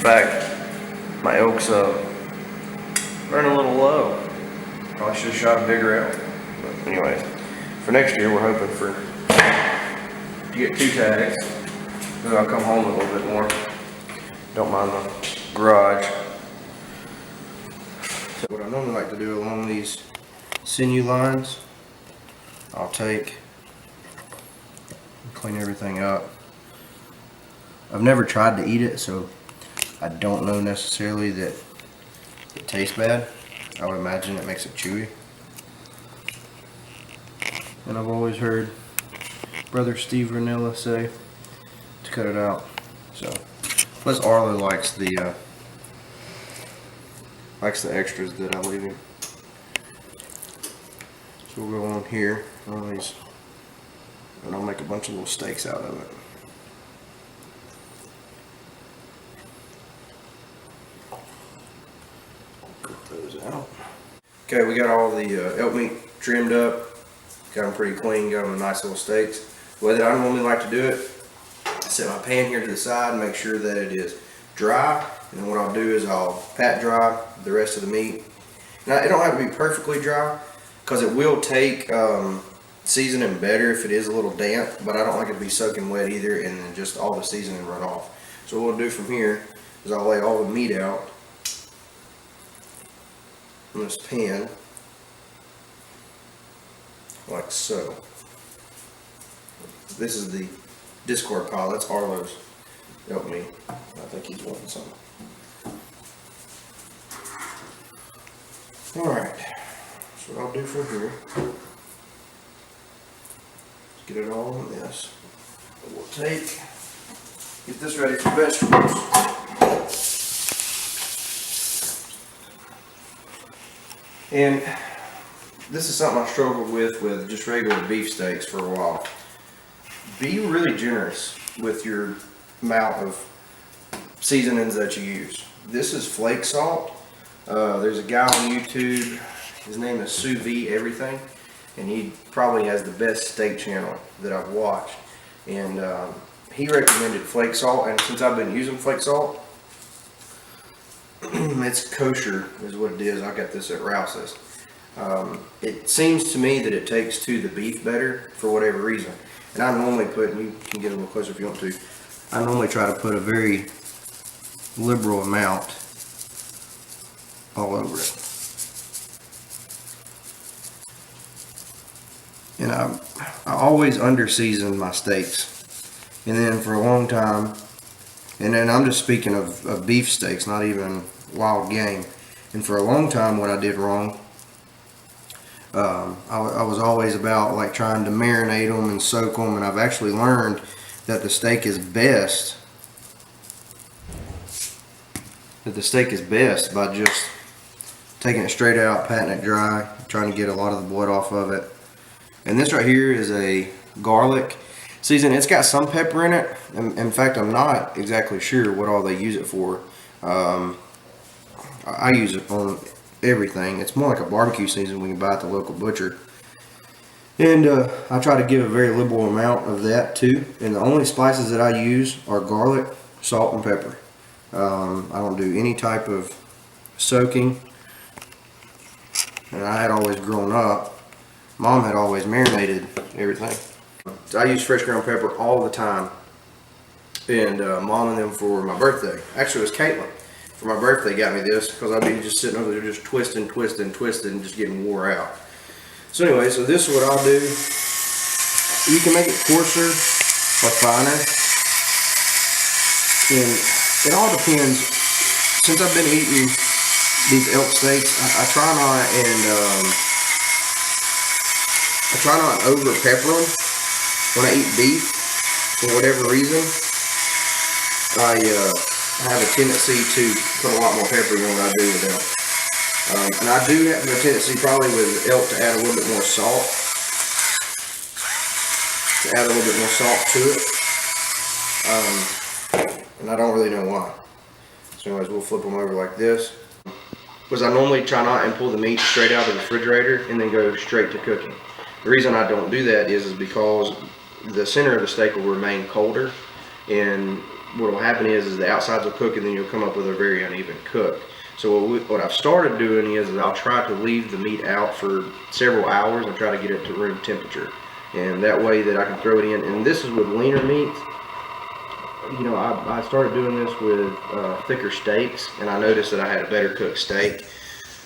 fact, my elk's running a little low. Probably should have shot a bigger elk. But anyways, for next year, we're hoping to get 2 tags. Maybe I'll come home a little bit more. Don't mind the garage. So what I normally like to do along these sinew lines, I'll take and clean everything up. I've never tried to eat it, so I don't know necessarily that it tastes bad. I would imagine it makes it chewy. And I've always heard Brother Steve Ranella say to cut it out. So, plus Arlo likes the extras that I leave him. So we'll go on here on these, and I'll make a bunch of little steaks out of it. Cut those out. Okay, we got all the elk meat trimmed up. Got them pretty clean. Got them nice little steaks. The way that I normally like to do it, I set my pan here to the side and make sure that it is dry. And then what I'll do is I'll pat dry the rest of the meat. Now it don't have to be perfectly dry, because it will take seasoning better if it is a little damp, but I don't like it to be soaking wet either and then just all the seasoning run off. So what we'll do from here is I'll lay all the meat out in this pan like so. This is the discard pile. That's Arlo's elk meat. I think he's wanting some. Alright, that's what I'll do from here. Let's get it all on this. And we'll get this ready for vegetables. And this is something I struggled with just regular beef steaks for a while. Be really generous with your amount of seasonings that you use. This is flake salt. There's a guy on YouTube, his name is Sous Vide Everything, and he probably has the best steak channel that I've watched. And he recommended flake salt, and since I've been using flake salt, it's kosher is what it is. I got this at Rouse's. It seems to me that it takes to the beef better for whatever reason. And I normally put, and you can get a little closer if you want to, I normally try to put a very liberal amount all over it. And I always under season my steaks. And then for a long time, and then I'm just speaking of beef steaks, not even wild game. And for a long time what I did wrong, I was always about like trying to marinate them and soak them, and I've actually learned that the steak is best by just taking it straight out, patting it dry, trying to get a lot of the blood off of it. And this right here is a garlic season. It's got some pepper in it. In fact, I'm not exactly sure what all they use it for. I use it on everything. It's more like a barbecue season when you buy at the local butcher. And I try to give a very liberal amount of that too. And the only spices that I use are garlic, salt, and pepper. I don't do any type of soaking. And I had always grown up, Mom had always marinated everything. So I use fresh ground pepper all the time. And Mom and them for my birthday. Actually, it was Caitlin. For my birthday got me this because I'd be just sitting over there just twisting and just getting wore out. So anyway, so this is what I'll do. You can make it coarser or finer. And it all depends. Since I've been eating these elk steaks, I try not over pepper them when I eat beef. For whatever reason, I have a tendency to put a lot more pepper than what I do with elk. And I do have a tendency probably with elk to add a little bit more salt. To it. And I don't really know why. So anyways, we'll flip them over like this. Because I normally try not and pull the meat straight out of the refrigerator and then go straight to cooking. The reason I don't do that is because the center of the steak will remain colder, and what will happen is the outsides will cook and then you'll come up with a very uneven cook. So what I've started doing is I'll try to leave the meat out for several hours and try to get it to room temperature. And that way that I can throw it in. And this is with leaner meats. You know, I started doing this with thicker steaks, and I noticed that I had a better cooked steak.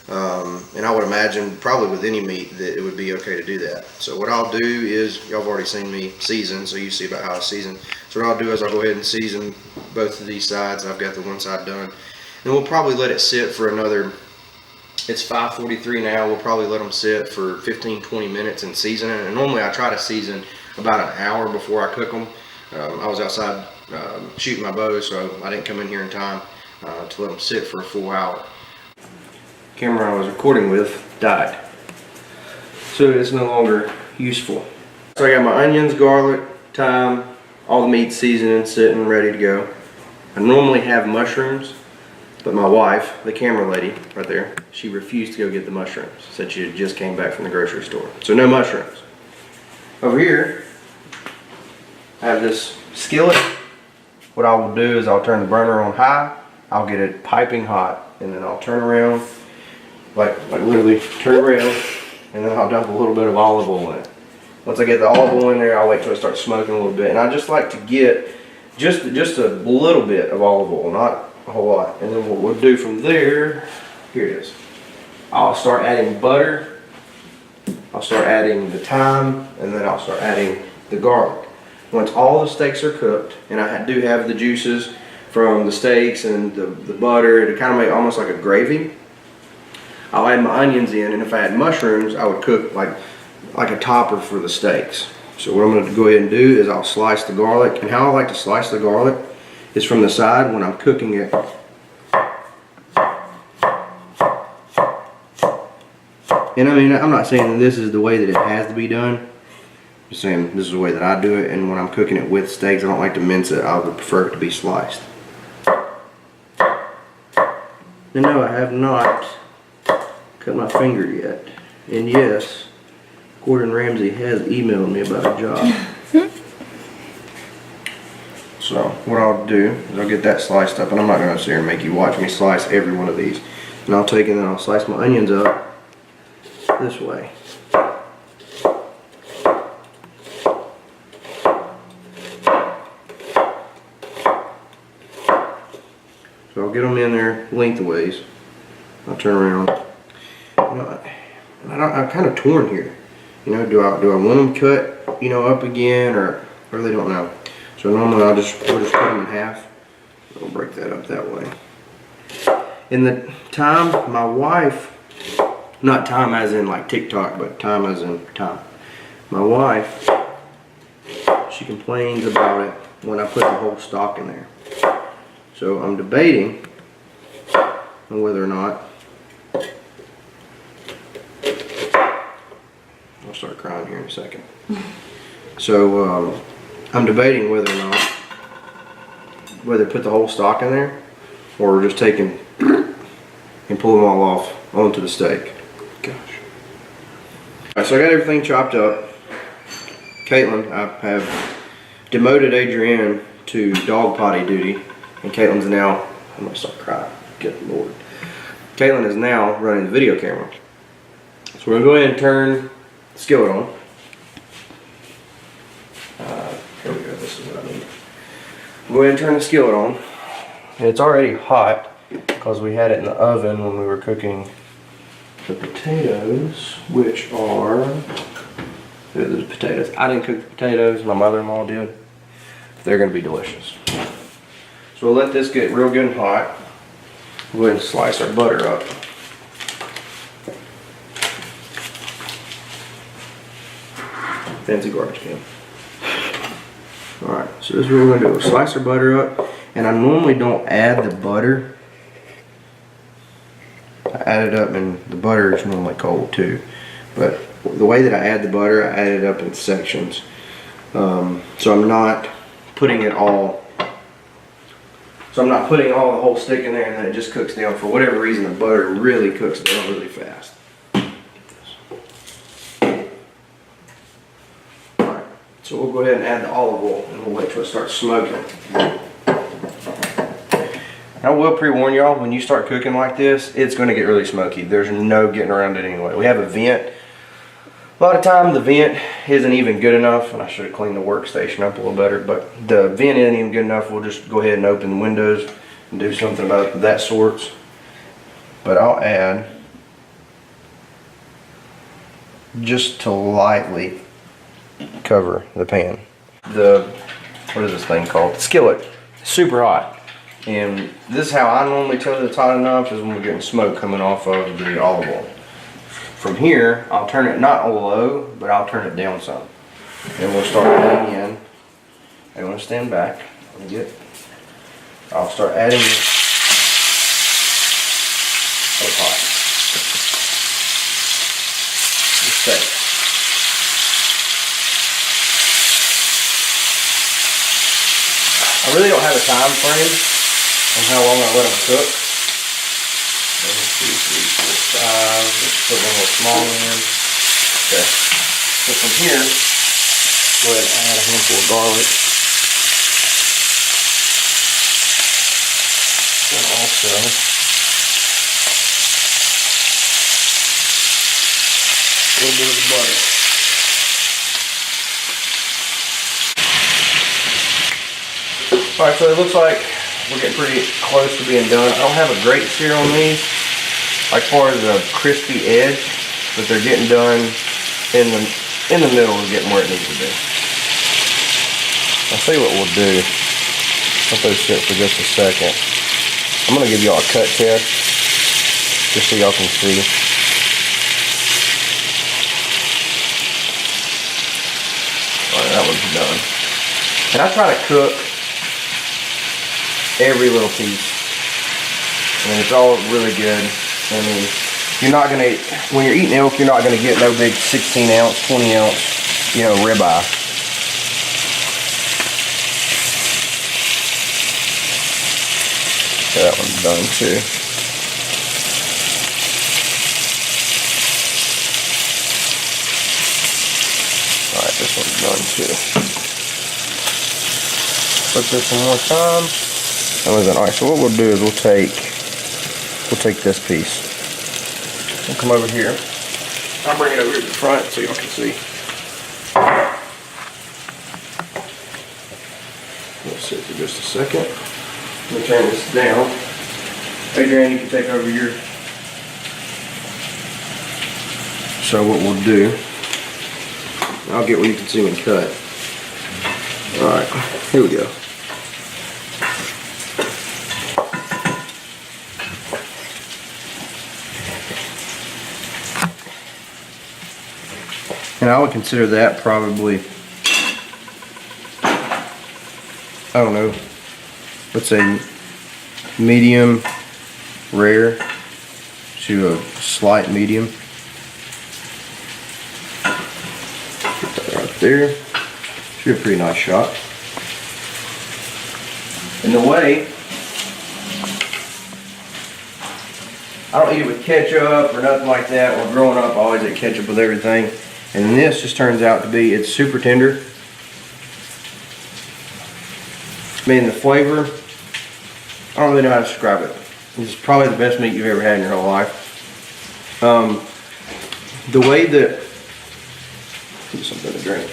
And I would imagine probably with any meat that it would be okay to do that. So what I'll do is, y'all have already seen me season, so you see about how I season. So what I'll do is I'll go ahead and season both of these sides. I've got the one side done. And we'll probably let it sit for another, it's 5:43 now, we'll probably let them sit for 15-20 minutes and season it. And normally I try to season about an hour before I cook them. I was outside shooting my bow, so I didn't come in here in time to let them sit for a full hour. Camera I was recording with died, so it's no longer useful. So I got my onions, garlic, thyme, all the meat seasoned, sitting ready to go. I normally have mushrooms, but my wife, the camera lady right there, she refused to go get the mushrooms. Said she had just came back from the grocery store, so no mushrooms. Over here I have this skillet. What I will do is I'll turn the burner on high, I'll get it piping hot, and then I'll turn around, like literally turn around, and then I'll dump a little bit of olive oil in it. Once I get the olive oil in there, I'll wait till it starts smoking a little bit, and I just like to get just a little bit of olive oil, not a whole lot. And then what we'll do from there, here it is. I'll start adding butter, I'll start adding the thyme, and then I'll start adding the garlic. Once all the steaks are cooked, and I do have the juices from the steaks and the butter to kind of make almost like a gravy, I'll add my onions in, and if I had mushrooms, I would cook like a topper for the steaks. So what I'm going to go ahead and do is I'll slice the garlic, and how I like to slice the garlic is from the side when I'm cooking it. And I mean, I'm not saying that this is the way that it has to be done. I'm just saying this is the way that I do it, and when I'm cooking it with steaks, I don't like to mince it. I would prefer it to be sliced. And no, I have not cut my finger yet. And yes, Gordon Ramsay has emailed me about a job. So what I'll do is I'll get that sliced up, and I'm not going to sit here and make you watch me slice every one of these. And I'll take it and I'll slice my onions up this way. So I'll get them in there lengthways. I'll turn around. You know, I'm kind of torn here. You know, do I want them cut, you know, up again, or I really don't know. So normally we'll just cut them in half. We'll break that up that way. In the time, my wife, not time as in like TikTok, but time as in time. My wife, she complains about it when I put the whole stock in there. So I'm debating on whether or not, I'll start crying here in a second. So I'm debating whether or not, whether to put the whole stock in there or just take and pull them all off onto the steak. Gosh. Alright, so I got everything chopped up. Caitlin, I have demoted Adrienne to dog potty duty, and Caitlin's now, I'm gonna start crying. Good Lord. Caitlin is now running the video camera. So we're gonna go ahead and turn the skillet on. Here we go, this is what I need. Go ahead and turn the skillet on. And it's already hot because we had it in the oven when we were cooking the potatoes, which are, the potatoes. I didn't cook the potatoes, my mother-in-law did. They're gonna be delicious. So we'll let this get real good and hot. We'll go ahead and slice our butter up. Fancy garbage can. Alright, so this is what we're going to do. We'll slice our butter up, and I normally don't add the butter. I add it up, and the butter is normally cold too. But the way that I add the butter, I add it up in sections. So I'm not putting it all. So I'm not putting all the whole stick in there, and then it just cooks down. For whatever reason, the butter really cooks down really fast. So we'll go ahead and add the olive oil, and we'll wait till it starts smoking. I will pre-warn y'all, when you start cooking like this, it's going to get really smoky. There's no getting around it anyway. We have a vent. A lot of time the vent isn't even good enough, and I should have cleaned the workstation up a little better, but the vent isn't even good enough. We'll just go ahead and open the windows and do something about that sorts. But I'll add, just to lightly cover the pan. What is this thing called? Skillet. Super hot. And this is how I normally tell that it's hot enough, is when we're getting smoke coming off of the olive oil. From here, I'll turn it not low, but I'll turn it down some. And we'll start adding in. I want to stand back. I'll start adding the pot. The steak. I really don't have a time frame on how long I let them cook. 1, 2, 3, 4, 5. Let's put one more small in. Okay. So from here, go ahead and add a handful of garlic. And also a little bit of the butter. Alright, so it looks like we're getting pretty close to being done. I don't have a great sear on these, like far as a crispy edge, but they're getting done in the middle of getting where it needs to be. I'll see what we'll do. Let those sit for just a second. I'm going to give y'all a cut test, just so y'all can see. Alright, that one's done. And I try to cook every little piece. I mean, it's all really good. I mean, you're not gonna, when you're eating elk, you're not gonna get no big 16 ounce, 20 ounce, you know, ribeye. Okay, that one's done too. Alright, this one's done too. Put this one more time. Alright, so what we'll do is we'll take this piece. We'll come over here. I'll bring it over to the front so y'all can see. We'll sit for just a second. Let me turn this down. Adrian, you can take over here. So what we'll do, I'll get where you can see me cut. Alright, here we go. And I would consider that probably, I don't know, let's say medium rare to a slight medium. Put that right there. Should be a pretty nice shot. And the way, I don't eat it with ketchup or nothing like that. Well, growing up, I always ate ketchup with everything. And this just turns out to be, it's super tender. Man, the flavor, I don't really know how to describe it. This is probably the best meat you've ever had in your whole life. The way that, get something to drink.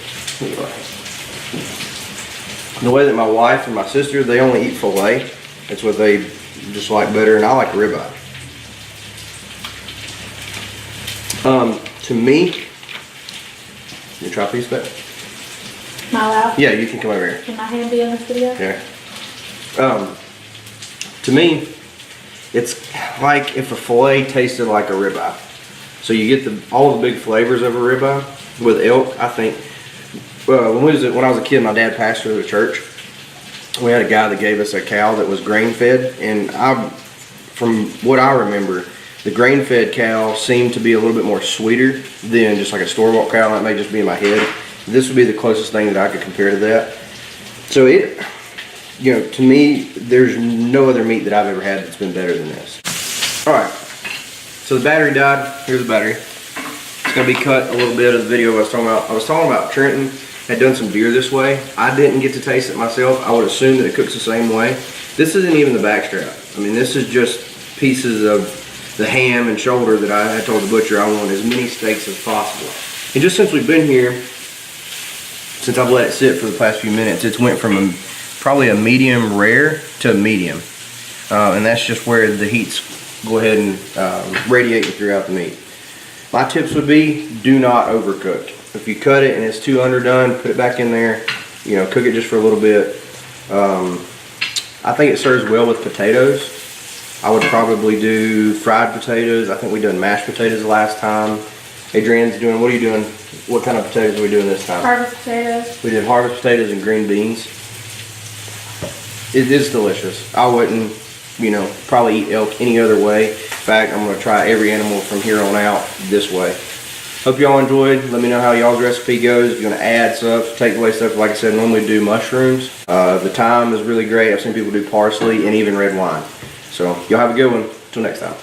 The way that my wife and my sister, they only eat filet. That's what they just like better, and I like ribeye. To me, you try a piece of that? Am I allowed? Yeah, you can come over here. Can my hand be in this video? Yeah. To me, it's like if a filet tasted like a ribeye. So you get all the big flavors of a ribeye. With elk, I think, when I was a kid, my dad pastored a church. We had a guy that gave us a cow that was grain-fed, and from what I remember, the grain-fed cow seemed to be a little bit more sweeter than just like a store-bought cow. That may just be in my head. This would be the closest thing that I could compare to that. So it, you know, to me, there's no other meat that I've ever had that's been better than this. All right, so the battery died. Here's the battery. It's gonna be cut a little bit of the video I was talking about. I was talking about Trenton had done some deer this way. I didn't get to taste it myself. I would assume that it cooks the same way. This isn't even the back strap. I mean, this is just pieces of the ham and shoulder that I told the butcher I want as many steaks as possible. And just since we've been here, since I've let it sit for the past few minutes, it's went from probably a medium rare to a medium. And that's just where the heat's go ahead and radiating throughout the meat. My tips would be, do not overcook. If you cut it and it's too underdone, put it back in there, you know, cook it just for a little bit. I think it serves well with potatoes. I would probably do fried potatoes. I think we done mashed potatoes the last time. Adrienne's doing, what are you doing? What kind of potatoes are we doing this time? Harvest potatoes. We did harvest potatoes and green beans. It is delicious. I wouldn't, you know, probably eat elk any other way. In fact, I'm going to try every animal from here on out this way. Hope y'all enjoyed. Let me know how y'all's recipe goes. If you're going to add stuff, take away stuff, like I said, normally do mushrooms. The thyme is really great. I've seen people do parsley and even red wine. So y'all have a good one. Until next time.